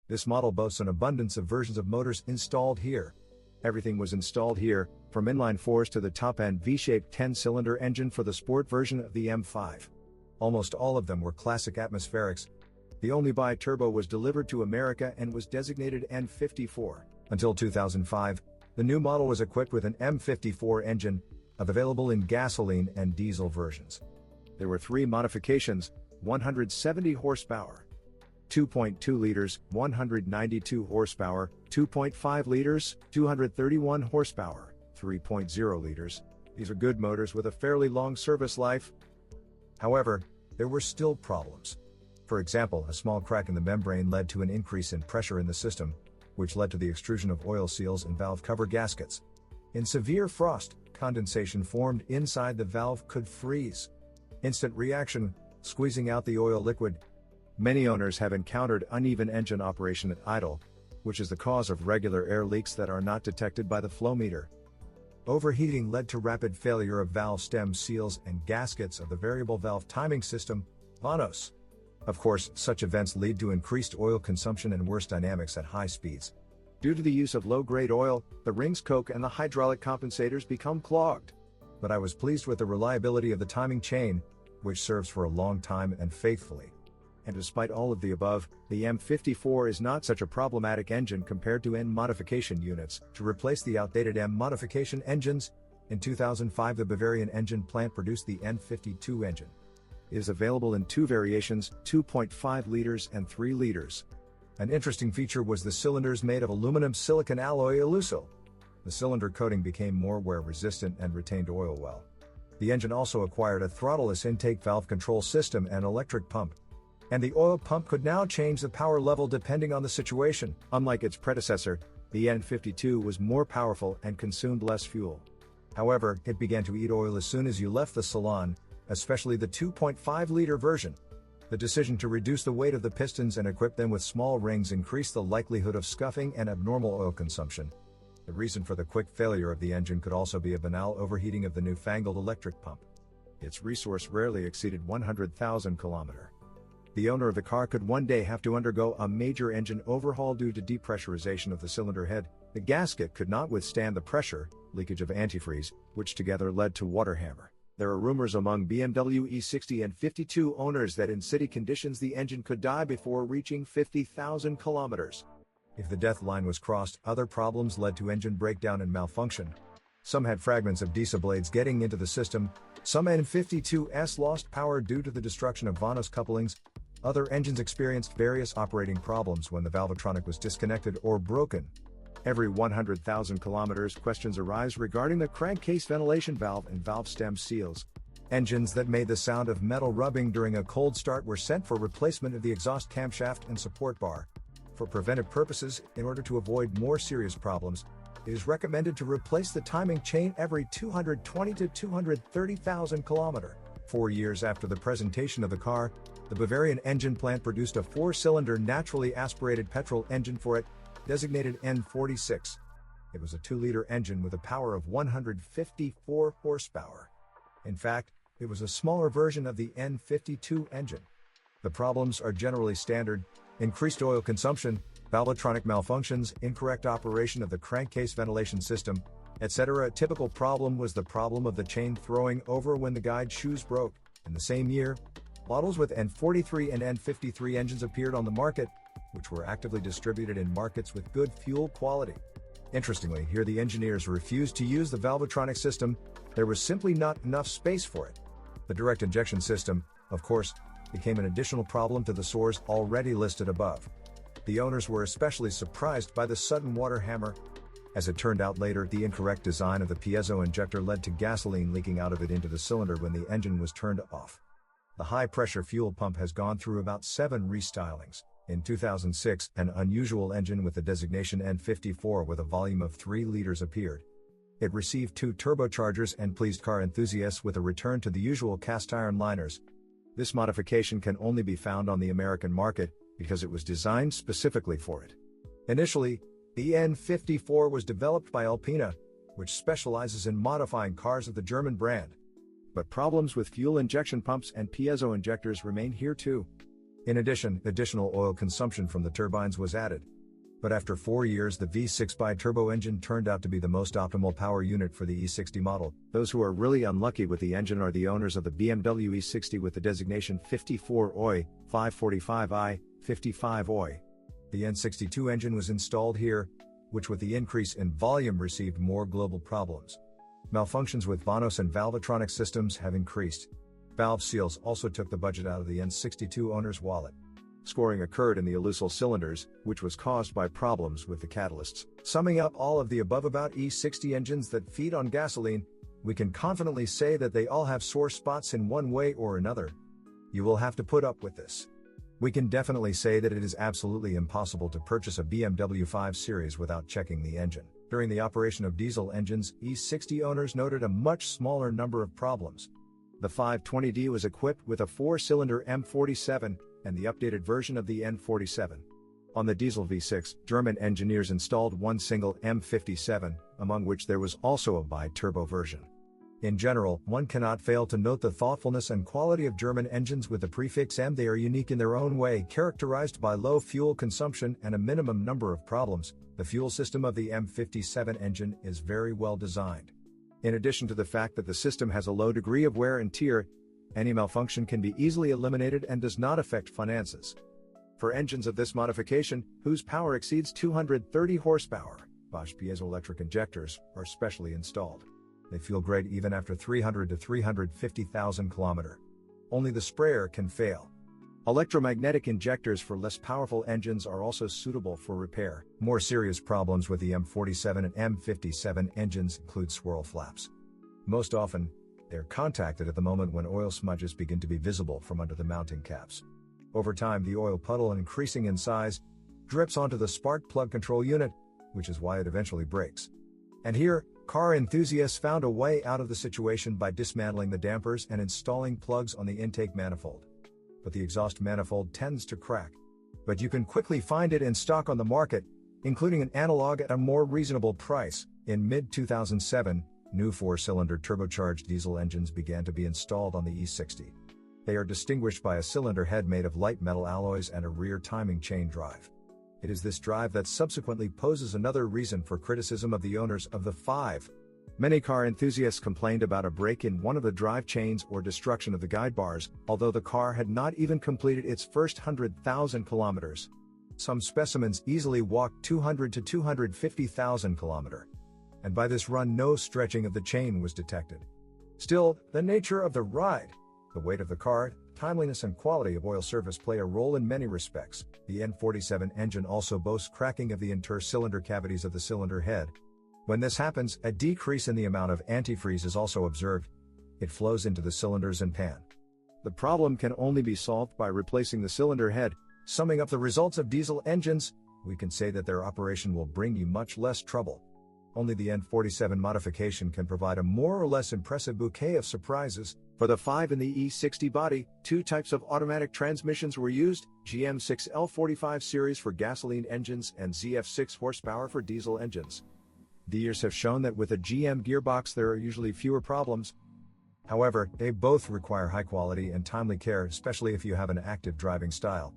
This model boasts an abundance of versions of motors installed here. Everything was installed here, from inline 4s to the top-end V-shaped 10-cylinder engine for the sport version of the M5. Almost all of them were classic atmospherics. The only bi-turbo was delivered to America and was designated N54. Until 2005, the new model was equipped with an M54 engine, available in gasoline and diesel versions. There were 3 modifications: 170 horsepower, 2.2 liters, 192 horsepower, 2.5 liters, 231 horsepower, 3.0 liters. These are good motors with a fairly long service life. However, there were still problems. For example, a small crack in the membrane led to an increase in pressure in the system, which led to the extrusion of oil seals and valve cover gaskets. In severe frost, condensation formed inside the valve could freeze. Instant reaction, squeezing out the oil liquid. Many owners have encountered uneven engine operation at idle, which is the cause of regular air leaks that are not detected by the flow meter. Overheating led to rapid failure of valve stem seals and gaskets of the variable valve timing system, VANOS. Of course, such events lead to increased oil consumption and worse dynamics at high speeds. Due to the use of low-grade oil, the rings coke and the hydraulic compensators become clogged. But I was pleased with the reliability of the timing chain, which serves for a long time and faithfully. And despite all of the above, the M54 is not such a problematic engine compared to N modification units. To replace the outdated M modification engines, in 2005 the Bavarian engine plant produced the N52 engine. It is available in 2 variations, 2.5 liters and 3 liters. An interesting feature was the cylinders made of aluminum silicon alloy alusil. The cylinder coating became more wear resistant and retained oil well. The engine also acquired a throttleless intake valve control system and electric pump. And the oil pump could now change the power level depending on the situation. Unlike its predecessor, the N52 was more powerful and consumed less fuel. However, it began to eat oil as soon as you left the salon, especially the 2.5-liter version. The decision to reduce the weight of the pistons and equip them with small rings increased the likelihood of scuffing and abnormal oil consumption. The reason for the quick failure of the engine could also be a banal overheating of the newfangled electric pump. Its resource rarely exceeded 100,000 km. The owner of the car could one day have to undergo a major engine overhaul due to depressurization of the cylinder head. The gasket could not withstand the pressure, leakage of antifreeze, which together led to water hammer. There are rumors among BMW E60 and 52 owners that in city conditions the engine could die before reaching 50,000 kilometers. If the death line was crossed, other problems led to engine breakdown and malfunction. Some had fragments of diesel blades getting into the system. Some N52s lost power due to the destruction of VANOS couplings. Other engines experienced various operating problems when the valvetronic was disconnected or broken. Every 100,000 kilometers, questions arise regarding the crankcase ventilation valve and valve stem seals. Engines that made the sound of metal rubbing during a cold start were sent for replacement of the exhaust camshaft and support bar. For preventive purposes, in order to avoid more serious problems, it is recommended to replace the timing chain every 220 to 230,000 kilometers. 4 years after the presentation of the car, the Bavarian engine plant produced a 4-cylinder naturally aspirated petrol engine for it, designated N46. It was a 2-liter engine with a power of 154 horsepower. In fact, it was a smaller version of the N52 engine. The problems are generally standard: increased oil consumption, valvetronic malfunctions, incorrect operation of the crankcase ventilation system, etc. A typical problem was the problem of the chain throwing over when the guide shoes broke. In the same year, models with N43 and N53 engines appeared on the market, which were actively distributed in markets with good fuel quality. Interestingly, here the engineers refused to use the valvetronic system. There was simply not enough space for it. The direct injection system, of course, became an additional problem to the source already listed above. The owners were especially surprised by the sudden water hammer. As it turned out later, the incorrect design of the piezo injector led to gasoline leaking out of it into the cylinder when the engine was turned off. The high-pressure fuel pump has gone through about 7 restylings. In 2006, an unusual engine with the designation N54 with a volume of 3 liters appeared. It received 2 turbochargers and pleased car enthusiasts with a return to the usual cast-iron liners. This modification can only be found on the American market because it was designed specifically for it. Initially, the N54 was developed by Alpina, which specializes in modifying cars of the German brand. But problems with fuel injection pumps and piezo injectors remain here too. In addition, additional oil consumption from the turbines was added. But after 4 years, the V6 bi-turbo engine turned out to be the most optimal power unit for the E60 model. Those who are really unlucky with the engine are the owners of the BMW E60 with the designation 54 OI, 545i, 55 OI. The N62 engine was installed here, which with the increase in volume received more global problems. Malfunctions with Vanos and Valvetronic systems have increased. Valve seals also took the budget out of the N62 owner's wallet. Scoring occurred in the elusile cylinders, which was caused by problems with the catalysts. Summing up all of the above about E60 engines that feed on gasoline, we can confidently say that they all have sore spots in one way or another. You will have to put up with this. We can definitely say that it is absolutely impossible to purchase a BMW 5 Series without checking the engine. During the operation of diesel engines, E60 owners noted a much smaller number of problems. The 520D was equipped with a 4-cylinder M47, and the updated version of the N47. On the diesel V6, German engineers installed one single M57, among which there was also a bi-turbo version. In general, one cannot fail to note the thoughtfulness and quality of German engines with the prefix M. They are unique in their own way, characterized by low fuel consumption and a minimum number of problems. The fuel system of the M57 engine is very well designed. In addition to the fact that the system has a low degree of wear and tear, any malfunction can be easily eliminated and does not affect finances. For engines of this modification, whose power exceeds 230 horsepower, Bosch piezoelectric injectors are specially installed. They feel great even after 300 to 350,000 km. Only the sprayer can fail. Electromagnetic injectors for less powerful engines are also suitable for repair. More serious problems with the M47 and M57 engines include swirl flaps. Most often, they are contacted at the moment when oil smudges begin to be visible from under the mounting caps. Over time, the oil puddle, increasing in size, drips onto the spark plug control unit, which is why it eventually breaks. And here, car enthusiasts found a way out of the situation by dismantling the dampers and installing plugs on the intake manifold. But the exhaust manifold tends to crack. But you can quickly find it in stock on the market, including an analog at a more reasonable price. In mid-2007, new 4-cylinder turbocharged diesel engines began to be installed on the E60. They are distinguished by a cylinder head made of light metal alloys and a rear timing chain drive. It is this drive that subsequently poses another reason for criticism of the owners of the 5. Many car enthusiasts complained about a break in one of the drive chains or destruction of the guide bars, although the car had not even completed its first 100,000 kilometers. Some specimens easily walked 200 to 250,000 kilometers. And by this run no stretching of the chain was detected. Still, the nature of the ride, the weight of the car, timeliness and quality of oil service play a role in many respects. The N47 engine also boasts cracking of the inter-cylinder cavities of the cylinder head. When this happens, a decrease in the amount of antifreeze is also observed. It flows into the cylinders and pan. The problem can only be solved by replacing the cylinder head. Summing up the results of diesel engines, we can say that their operation will bring you much less trouble. Only the N47 modification can provide a more or less impressive bouquet of surprises. For the 5 in the E60 body, 2 types of automatic transmissions were used, GM6L45 series for gasoline engines and ZF6 horsepower for diesel engines. The years have shown that with a GM gearbox there are usually fewer problems. However, they both require high quality and timely care, especially if you have an active driving style.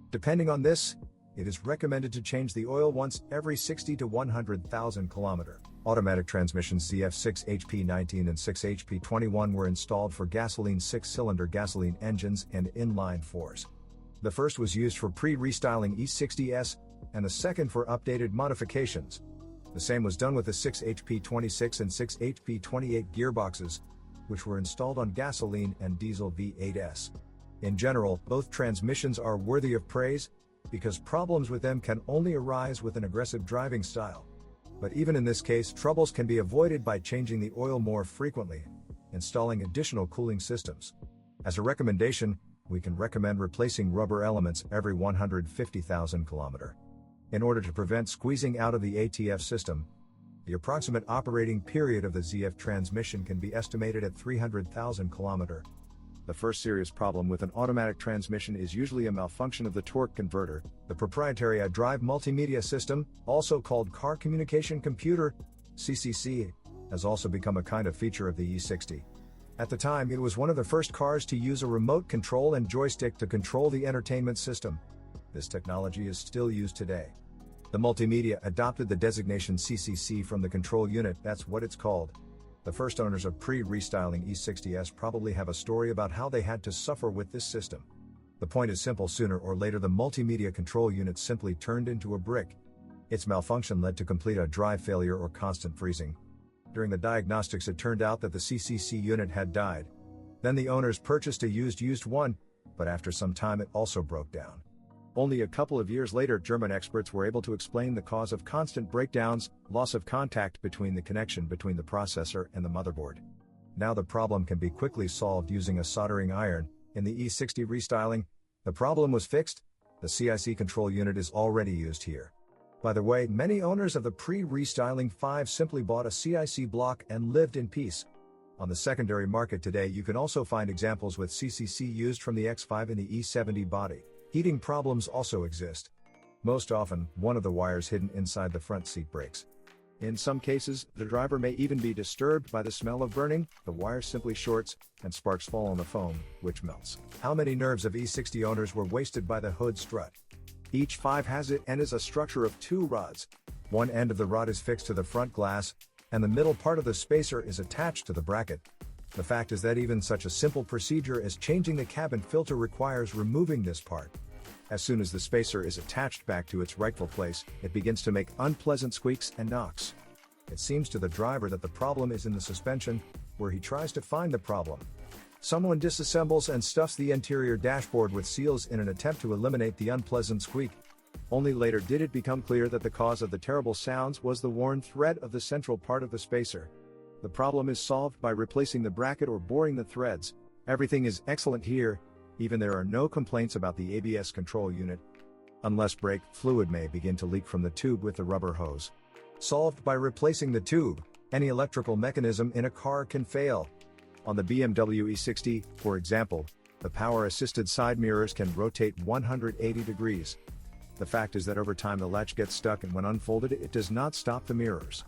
Depending on this, it is recommended to change the oil once every 60 to 100,000 km. Automatic transmissions ZF6 HP19 and 6 HP21 were installed for gasoline 6-cylinder gasoline engines and inline 4s. The first was used for pre-restyling E60s, and the second for updated modifications. The same was done with the 6 HP26 and 6 HP28 gearboxes, which were installed on gasoline and diesel V8s. In general, both transmissions are worthy of praise, because problems with them can only arise with an aggressive driving style. But even in this case, troubles can be avoided by changing the oil more frequently, installing additional cooling systems. As a recommendation, we can recommend replacing rubber elements every 150,000 km. In order to prevent squeezing out of the ATF system, the approximate operating period of the ZF transmission can be estimated at 300,000 km. The first serious problem with an automatic transmission is usually a malfunction of the torque converter. The proprietary iDrive multimedia system, also called Car Communication Computer, CCC, has also become a kind of feature of the E60. At the time, it was one of the first cars to use a remote control and joystick to control the entertainment system. This technology is still used today. The multimedia adopted the designation CCC from the control unit, that's what it's called. The first owners of pre-restyling E60s probably have a story about how they had to suffer with this system. The point is simple: sooner or later the multimedia control unit simply turned into a brick. Its malfunction led to complete drive failure or constant freezing. During the diagnostics it turned out that the CCC unit had died. Then the owners purchased a used one, but after some time it also broke down. Only a couple of years later, German experts were able to explain the cause of constant breakdowns: loss of contact between the connection between the processor and the motherboard. Now the problem can be quickly solved using a soldering iron. In the E60 restyling, the problem was fixed. The CIC control unit is already used here. By the way, many owners of the pre-restyling 5 simply bought a CIC block and lived in peace. On the secondary market today you can also find examples with CCC used from the X5 and the E70 body. Heating problems also exist. Most often, one of the wires hidden inside the front seat breaks. In some cases, the driver may even be disturbed by the smell of burning. The wire simply shorts, and sparks fall on the foam, which melts. How many nerves of E60 owners were wasted by the hood strut? Each 5 has it and is a structure of 2 rods. One end of the rod is fixed to the front glass, and the middle part of the spacer is attached to the bracket. The fact is that even such a simple procedure as changing the cabin filter requires removing this part. As soon as the spacer is attached back to its rightful place, it begins to make unpleasant squeaks and knocks. It seems to the driver that the problem is in the suspension, where he tries to find the problem. Someone disassembles and stuffs the interior dashboard with seals in an attempt to eliminate the unpleasant squeak. Only later did it become clear that the cause of the terrible sounds was the worn thread of the central part of the spacer. The problem is solved by replacing the bracket or boring the threads. Everything is excellent here. Even there are no complaints about the ABS control unit. Unless brake fluid may begin to leak from the tube with the rubber hose. Solved by replacing the tube. Any electrical mechanism in a car can fail. On the BMW E60, for example, the power-assisted side mirrors can rotate 180 degrees. The fact is that over time the latch gets stuck, and when unfolded it does not stop the mirrors.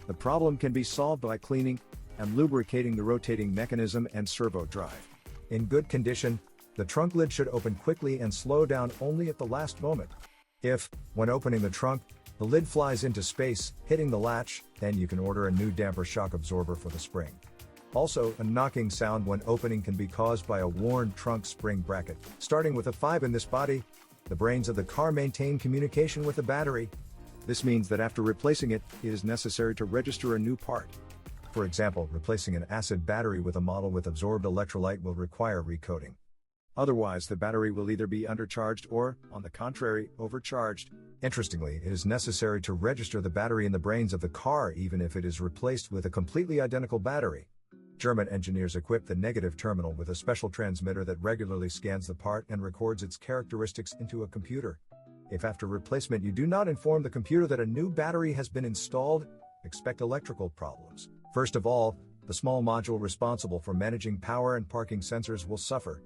The problem can be solved by cleaning and lubricating the rotating mechanism and servo drive. In good condition, the trunk lid should open quickly and slow down only at the last moment. If, when opening the trunk, the lid flies into space, hitting the latch, then you can order a new damper shock absorber for the spring. Also, a knocking sound when opening can be caused by a worn trunk spring bracket. Starting with a 5 in this body, the brains of the car maintain communication with the battery. This means that after replacing it, it is necessary to register a new part. For example, replacing an acid battery with a model with absorbed electrolyte will require recoating. Otherwise, the battery will either be undercharged or, on the contrary, overcharged. Interestingly, it is necessary to register the battery in the brains of the car even if it is replaced with a completely identical battery. German engineers equipped the negative terminal with a special transmitter that regularly scans the part and records its characteristics into a computer. If after replacement you do not inform the computer that a new battery has been installed, expect electrical problems. First of all, the small module responsible for managing power and parking sensors will suffer.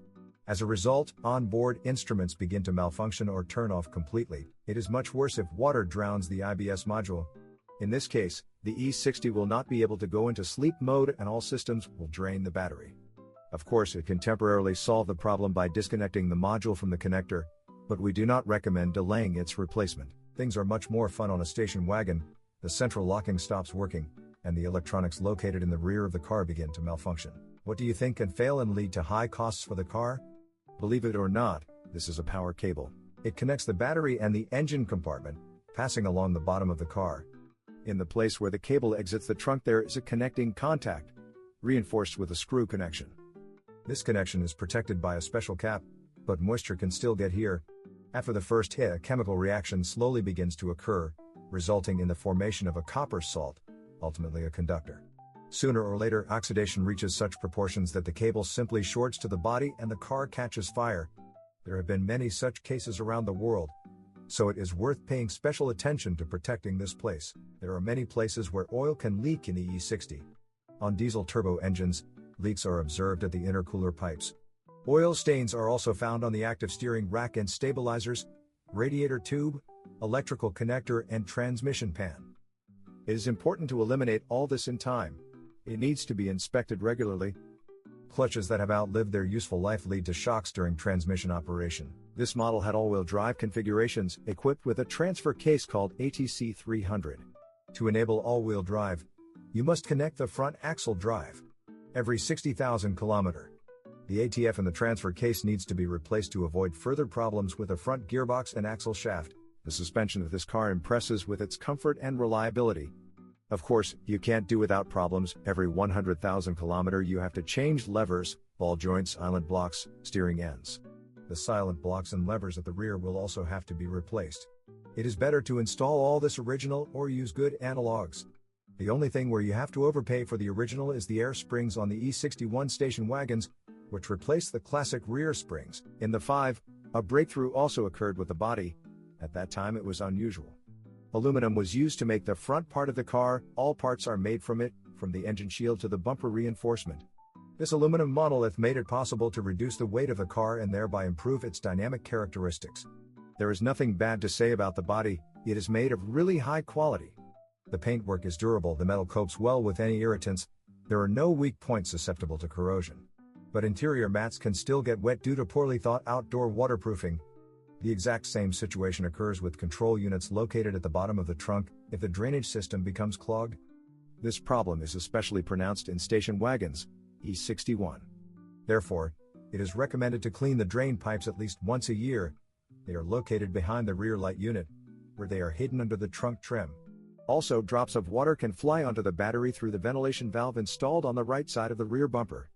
As a result, onboard instruments begin to malfunction or turn off completely. It is much worse if water drowns the IBS module. In this case, the E60 will not be able to go into sleep mode and all systems will drain the battery. Of course, it can temporarily solve the problem by disconnecting the module from the connector, but we do not recommend delaying its replacement. Things are much more fun on a station wagon. The central locking stops working, and the electronics located in the rear of the car begin to malfunction. What do you think can fail and lead to high costs for the car? Believe it or not, this is a power cable. It connects the battery and the engine compartment, passing along the bottom of the car. In the place where the cable exits the trunk there is a connecting contact, reinforced with a screw connection. This connection is protected by a special cap, but moisture can still get here. After the first hit, a chemical reaction slowly begins to occur, resulting in the formation of a copper salt, ultimately a conductor. Sooner or later, oxidation reaches such proportions that the cable simply shorts to the body and the car catches fire. There have been many such cases around the world, so it is worth paying special attention to protecting this place. There are many places where oil can leak in the E60. On diesel turbo engines, leaks are observed at the intercooler pipes. Oil stains are also found on the active steering rack and stabilizers, radiator tube, electrical connector, and transmission pan. It is important to eliminate all this in time. It needs to be inspected regularly. Clutches that have outlived their useful life lead to shocks during transmission operation. This model had all-wheel drive configurations, equipped with a transfer case called ATC 300. To enable all-wheel drive, you must connect the front axle drive. Every 60,000 km. The ATF in the transfer case needs to be replaced to avoid further problems with the front gearbox and axle shaft. The suspension of this car impresses with its comfort and reliability. Of course, you can't do without problems. Every 100,000 km you have to change levers, ball joints, silent blocks, steering ends. The silent blocks and levers at the rear will also have to be replaced. It is better to install all this original or use good analogs. The only thing where you have to overpay for the original is the air springs on the E61 station wagons, which replace the classic rear springs. In the 5, a breakthrough also occurred with the body. At that time it was unusual. Aluminum was used to make the front part of the car. All parts are made from it, from the engine shield to the bumper reinforcement. This aluminum monolith made it possible to reduce the weight of the car and thereby improve its dynamic characteristics. There is nothing bad to say about the body. It is made of really high quality. The paintwork is durable, the metal copes well with any irritants. There are no weak points susceptible to corrosion. But interior mats can still get wet due to poorly thought outdoor waterproofing. The exact same situation occurs with control units located at the bottom of the trunk if the drainage system becomes clogged. This problem is especially pronounced in station wagons, E61. Therefore, it is recommended to clean the drain pipes at least once a year. They are located behind the rear light unit, where they are hidden under the trunk trim. Also, drops of water can fly onto the battery through the ventilation valve installed on the right side of the rear bumper.